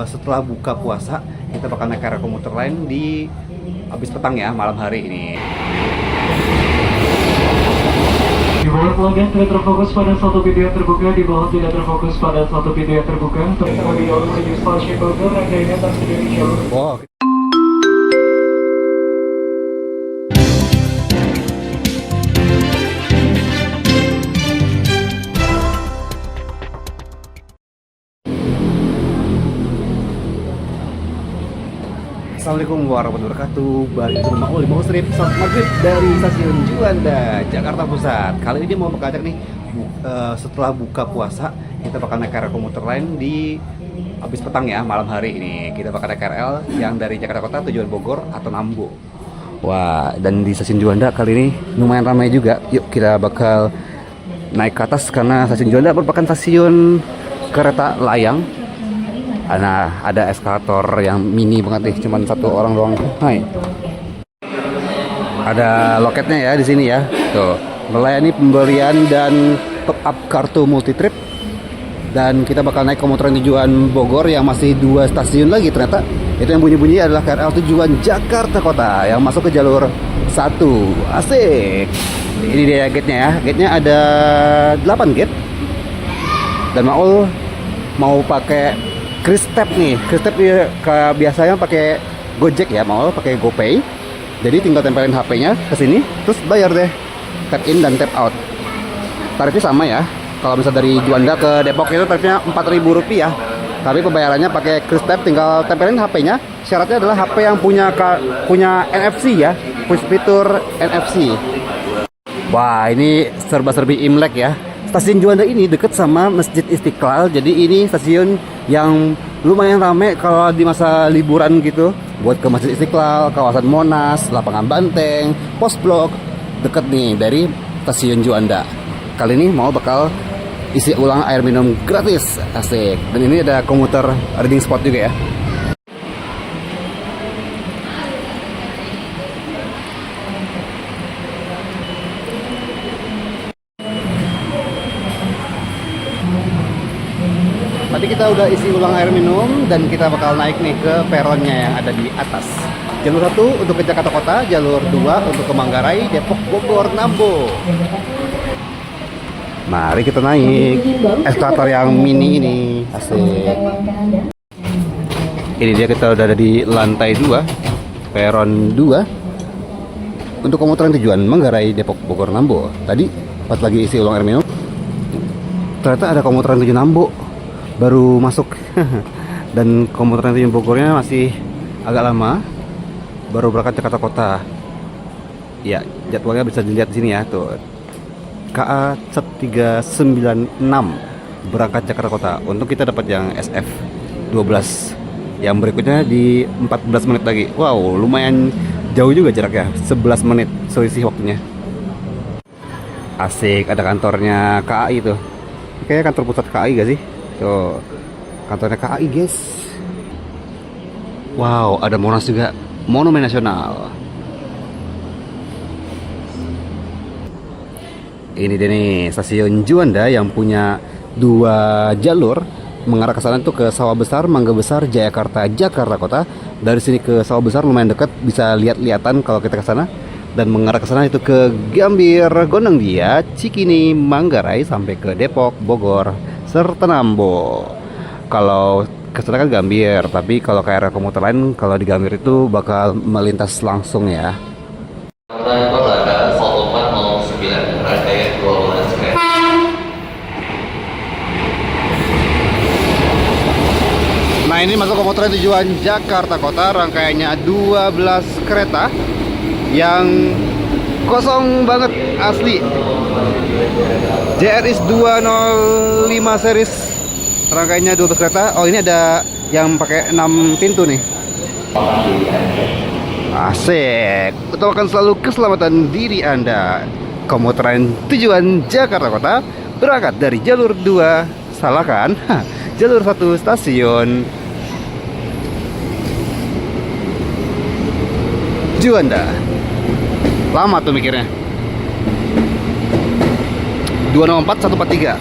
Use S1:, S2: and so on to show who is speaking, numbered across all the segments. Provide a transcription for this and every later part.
S1: setelah buka puasa kita bakal naik KRL komuter lain di habis petang ya, malam hari ini.
S2: Di bawah pelanggan tidak terfokus pada satu video yang terbuka, di bawah tidak terfokus pada satu video yang terbuka. Terlebih dahulu menuju stasiun Bogor, rangkaian tas Indonesia.
S1: Wow. Assalamualaikum warahmatullahi wabarakatuh. Balik ke rumah Oli mau strip saat maghrib dari stasiun Juanda, Jakarta Pusat. Kali ini mau mengajak nih setelah buka puasa kita bakal naik KRL komuter lain di habis petang ya, malam hari ini. Kita bakal naik KRL yang dari Jakarta Kota tujuan Bogor atau Nambo. Wah, dan di stasiun Juanda kali ini lumayan ramai juga. Yuk kita bakal naik ke atas karena stasiun Juanda merupakan stasiun kereta layang. Nah, ada eskalator yang mini banget nih, cuman satu orang doang. Hai. Ada loketnya ya di sini ya. Tuh, melayani pembelian dan top up kartu multi trip. Dan kita bakal naik komuter tujuan Bogor yang masih 2 stasiun lagi ternyata. Itu yang bunyi-bunyi adalah KRL tujuan Jakarta Kota yang masuk ke jalur 1. Asik. Ini dia gate-nya ya. Gate-nya ada 8 gate. Dan mau pakai Kristep nih, Kristep kayak biasanya pakai Gojek ya, mau pakai GoPay. Jadi tinggal tempelin HP-nya ke sini, terus bayar deh, tap in dan tap out. Tarifnya sama ya. Kalau misalnya dari Juanda ke Depok itu tarifnya Rp4.000. Tapi pembayarannya pakai Kristep, tinggal tempelin HP-nya. Syaratnya adalah HP yang punya NFC ya, fitur NFC. Wah, ini serba-serbi Imlek ya. Stasiun Juanda ini dekat sama Masjid Istiqlal, jadi ini stasiun yang lumayan ramai kalau di masa liburan gitu. Buat ke Masjid Istiqlal, kawasan Monas, Lapangan Banteng, Pos Blok, deket nih dari stasiun Juanda. Kali ini mau bakal isi ulang air minum gratis, asik. Dan ini ada komuter reading spot juga ya. Tadi kita udah isi ulang air minum dan kita bakal naik nih ke peronnya yang ada di atas. Jalur 1 untuk ke Jakarta Kota, jalur 2 untuk ke Manggarai, Depok, Bogor, Nambo. Mari kita naik eskalator yang mini ini, asik. Ini dia, kita udah ada di lantai 2, peron 2 untuk komuter tujuan Manggarai, Depok, Bogor, Nambo. Tadi pas lagi isi ulang air minum, ternyata ada komuter tujuan Nambo baru masuk. Dan komuter tujuan Bogornya masih agak lama, baru berangkat Jakarta Kota. Ya, jadwalnya bisa dilihat di sini ya, tuh. KA 396 berangkat Jakarta Kota. Untuk kita dapat yang SF 12. Yang berikutnya di 14 menit lagi. Wow, lumayan jauh juga jaraknya, 11 menit selisih waktunya. Asik, ada kantornya KAI tuh. Kayaknya kantor pusat KAI gak sih? Tuh, kantornya KAI guys. Wow, ada Monas juga, Monumen Nasional. Ini dia nih, stasiun Juanda yang punya 2 jalur. Mengarah ke sana tuh ke Sawah Besar, Mangga Besar, Jayakarta, Jakarta Kota. Dari sini ke Sawah Besar lumayan dekat, bisa lihat-lihatan kalau kita ke sana. Dan mengarah ke sana itu ke Gambir, Gondang Dia, Cikini, Manggarai sampai ke Depok, Bogor, serta Nambo. Kalau ke sana kan Gambir, tapi kalau KRL komuter lain kalau di Gambir itu bakal melintas langsung ya. Nah, ini masuk komuter tujuan Jakarta Kota, rangkaiannya 12 kereta yang kosong banget asli. JRS 205 series, rangkaiannya 12 kereta. Oh, ini ada yang pakai 6 pintu nih. Asik. Utamakan selalu keselamatan diri Anda. Komuter tujuan Jakarta Kota berangkat dari jalur 2, salahkan, jalur 1 stasiun Juanda. Lama tuh mikirnya. 204 143.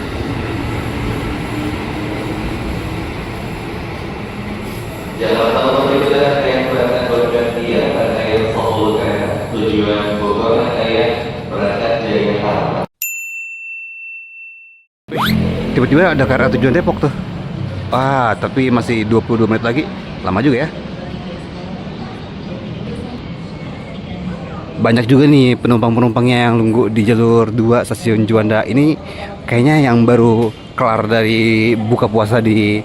S3: Jakarta Menuju rangkaian berangkat bergantian rangkaian Solo Kereta tujuan Bogor rangkaian berangkat Jayakarta.
S1: Tiba-tiba ada kereta tujuan Depok tuh. Wah, tapi masih 22 menit lagi. Lama juga ya. Banyak juga nih penumpang-penumpangnya yang nunggu di jalur 2 stasiun Juanda. Ini kayaknya yang baru kelar dari buka puasa di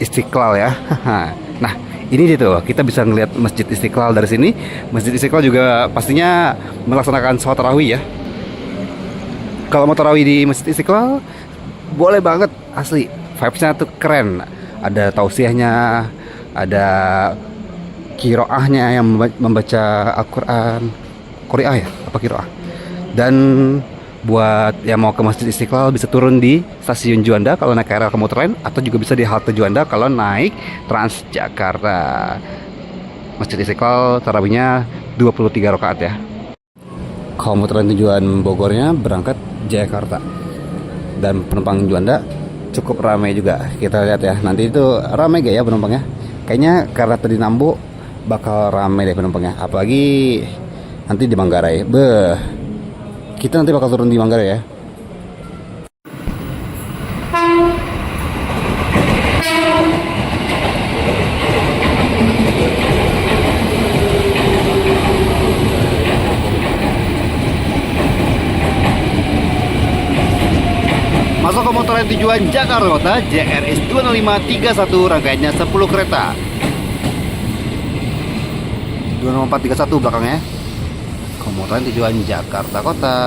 S1: Istiqlal ya. Nah, ini dia tuh, kita bisa ngelihat Masjid Istiqlal dari sini. Masjid Istiqlal juga pastinya melaksanakan sholat tarawih ya. Kalau mau tarawih di Masjid Istiqlal, boleh banget, asli. Vibes-nya tuh keren. Ada tausiahnya, ada kiroahnya yang membaca Al-Quran. Qori'ah ya? Apa kiroah? Dan buat yang mau ke Masjid Istiqlal bisa turun di stasiun Juanda kalau naik KRL komuter lain, atau juga bisa di halte Juanda kalau naik Transjakarta. Masjid Istiqlal tarawihnya 23 rakaat ya. Komuter lain tujuan Bogornya berangkat Jakarta. Dan penumpang Juanda cukup ramai juga. Kita lihat ya, nanti itu ramai gak ya penumpangnya? Kayaknya karena tadi Nambo bakal ramai deh penumpangnya. Apalagi nanti di Manggarai. Kita nanti bakal turun di Manggarai ya. Masuk komuter lain tujuan Jakarta Kota, JRS 20531, rangkaiannya 10 kereta. 20431 belakangnya. Komuter lain tujuan Jakarta Kota.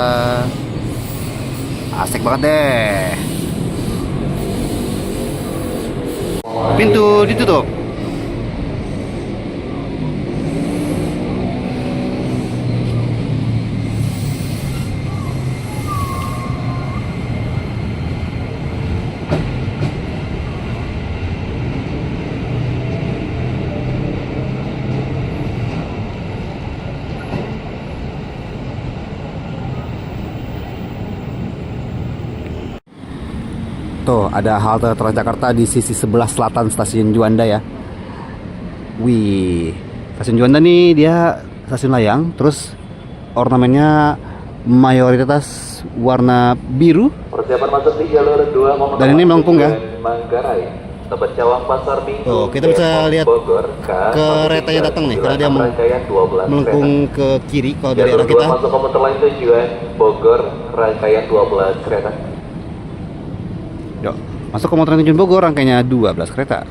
S1: Asik banget deh. Pintu ditutup. Tuh, ada halte Transjakarta di sisi sebelah selatan stasiun Juanda ya. Wih, stasiun Juanda nih dia stasiun layang, terus ornamennya mayoritas warna biru.
S3: Persiapan masuk di jalur 2 komuter
S1: Dan ini melengkung ya.
S3: Manggarai. Tebet Cawang Pasar Minggu.
S1: Tuh, kita bisa lihat
S3: Bogor,
S1: keretanya datang nih, karena dia melengkung ke kiri kalau dari arah
S3: Jalur
S1: kita.
S3: 2 masuk komuter lain tujuan Bogor, rangkaian 12 kereta.
S1: Yuk, masuk komuter lain tujuan Bogor, rangkaiannya 12 kereta.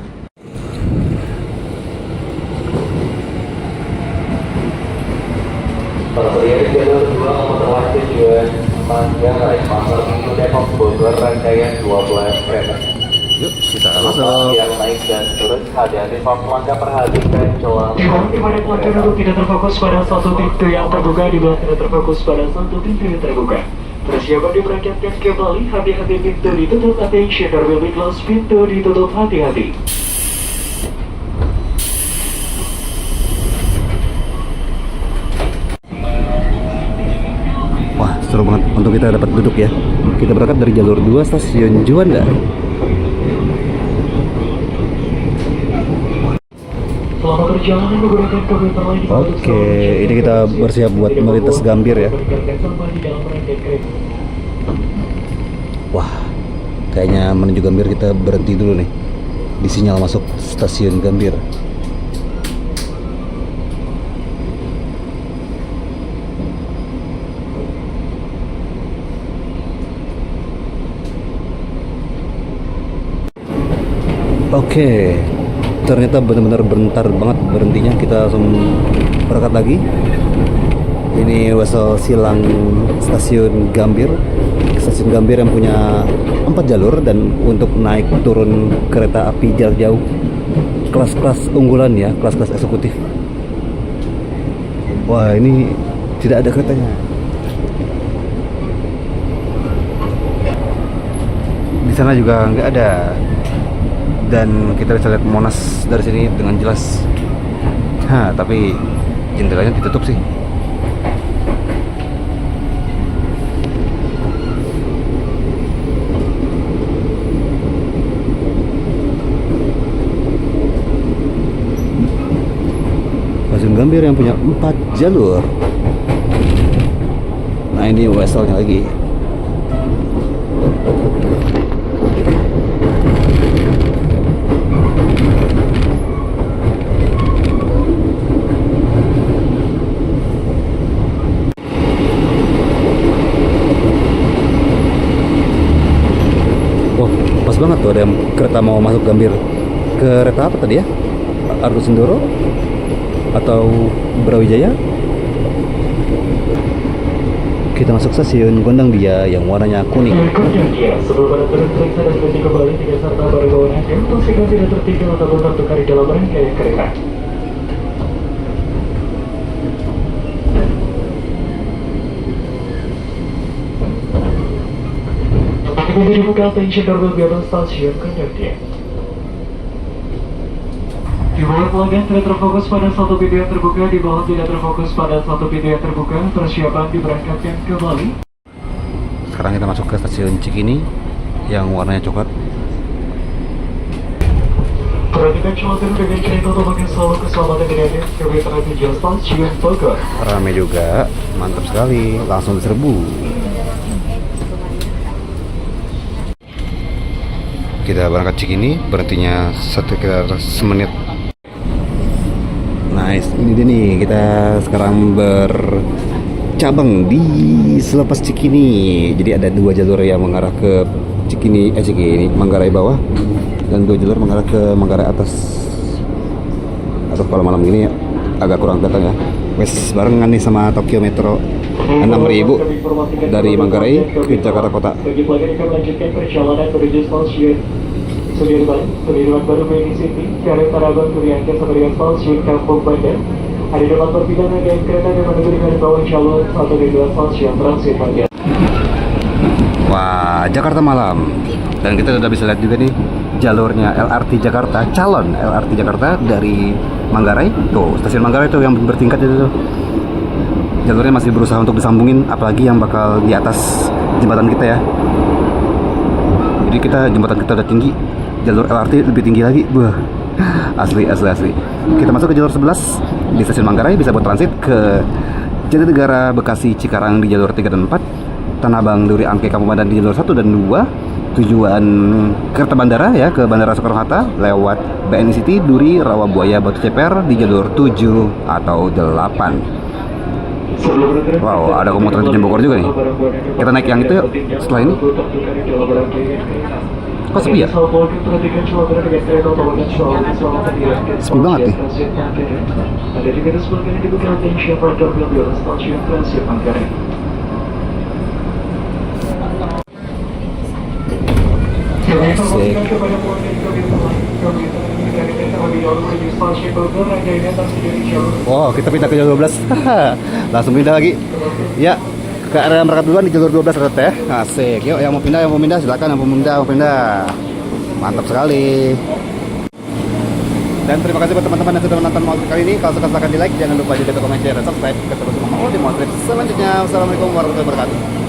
S3: Persiapan jalur 2 komuter lain tujuan Manggarai, Pasar Minggu, Depok, Bogor, rangkaian 12 kereta.
S1: Yuk, kita
S3: Penumpang
S1: masuk.
S3: yang naik dan turun hati-hati Pak Pelangga, perhatikan celah.
S2: Di mana pelanggan duduk tidak terfokus pada satu pintu yang terbuka, di bawah tidak terfokus pada satu pintu yang terbuka. Persiapan diberangkatkan kembali, hati-hati pintu ditutup, attention there will be close, pintu ditutup, hati-hati.
S1: Wah, seru banget untuk kita dapat duduk ya. Kita berangkat dari jalur 2 stasiun Juanda.
S2: Selamat perjalanan menggunakan komuter lain.
S1: Oke, ini kita bersiap buat melintas Gambir ya. Wah, kayaknya menuju Gambir kita berhenti dulu nih di sinyal masuk stasiun Gambir. Oke, ternyata benar-benar bentar banget berhentinya. Kita langsung berangkat lagi. Ini Wesel Silang stasiun Gambir. Stasiun Gambir yang punya 4 jalur, dan untuk naik turun kereta api jarak jauh kelas-kelas unggulan ya, kelas-kelas eksekutif. Wah, ini tidak ada keretanya. Di sana juga nggak ada. Dan kita bisa lihat Monas dari sini dengan jelas. Tapi jendelanya ditutup sih. stasiun Gambir yang punya 4 jalur. Nah ini Westelnya lagi. Wah, pas banget tuh ada yang kereta mau masuk Gambir. Kereta apa tadi ya? Argo Sindoro atau Brawijaya? Kita masuk stasiun Gondang Dia yang warnanya kuning.
S2: Gondang Dia, sebelum Anda turun periksa dan berhenti kembali tiga serta baru bawaan Anda pastikan tidak tertinggal ataupun tertukar di dalam rangkaian kereta. Ketika dibuka attention doorbell di atas stasiun Gondang Dia. Di bawah pelanggan tidak terfokus pada satu pintu yang terbuka, di bawah tidak terfokus pada satu pintu yang terbuka, persiapan diberangkatkan kembali.
S1: Sekarang kita masuk ke stasiun Cikini yang warnanya coklat.
S2: Perhatikan celotehan dengan kereta otomatis selalu keselamatan dengan kereta tujuan stasiun Bogor.
S1: Rame juga, mantap sekali, langsung diserbu. Kita berangkat Cikini, berhentinya sekitar semenit. Nice, ini dia nih, kita sekarang bercabang di Selepas Cikini. Jadi ada 2 jalur yang mengarah ke Cikini, Manggarai bawah, dan 2 jalur mengarah ke Manggarai atas. Atau kalau malam gini agak kurang kelihatan ya. Wes barengan nih sama Tokyo Metro 6.000 dari Manggarai ke Jakarta Kota.
S2: Bagi pelanggan yang akan melanjutkan perjalanan menuju stasiun Sudirman baru Mini City, Karet Tarabang Kuriangka sampai dengan stasiun Kampung Bandar. Ada 8 perpindahan rangkaian kereta yang menunggu dengan bawah calon 1 dan 2 stasiun transit Bandar.
S1: Wah, Jakarta malam. Dan kita sudah bisa lihat juga nih jalurnya LRT Jakarta, calon LRT Jakarta dari Manggarai. Tuh, stasiun Manggarai tuh yang bertingkat itu tuh. Jalurnya masih berusaha untuk disambungin, apalagi yang bakal di atas jembatan kita ya. Jadi jembatan kita udah tinggi, jalur LRT lebih tinggi lagi. Wah, asli. Kita masuk ke jalur 11 di stasiun Manggarai, bisa buat transit ke Jatinegara, Bekasi, Cikarang di jalur 3 dan 4, Tanah Abang, Duri, Angke, Kampung Pandan di jalur 1 dan 2. Tujuan kereta bandara ya ke Bandara Soekarno-Hatta lewat BNI City, Duri, Rawabuaya, Batu Ceper di jalur 7 atau 8. Wow, ada komuter tujuan Bogor juga nih. Kita naik yang itu yuk, setelah ini. Kok sepi ya? Sepi banget nih.
S2: Ada juga sebelumnya yang dibuka attention pada doorbell stasiun transit Manggarai.
S1: Asik. Wow, kita pindah ke jalur 12. Langsung pindah lagi. Ya, ke area berangkat duluan di jalur 12 ternyata ya. Asik. Yuk, yang mau pindah silakan, yang mau pindah. Mantap sekali. Dan terima kasih buat teman-teman yang sudah menonton Motrip kali ini. Kalau suka silahkan di like, jangan lupa juga komen, share, dan subscribe. Ketemu sama di Motrip selanjutnya. Wassalamualaikum warahmatullahi wabarakatuh.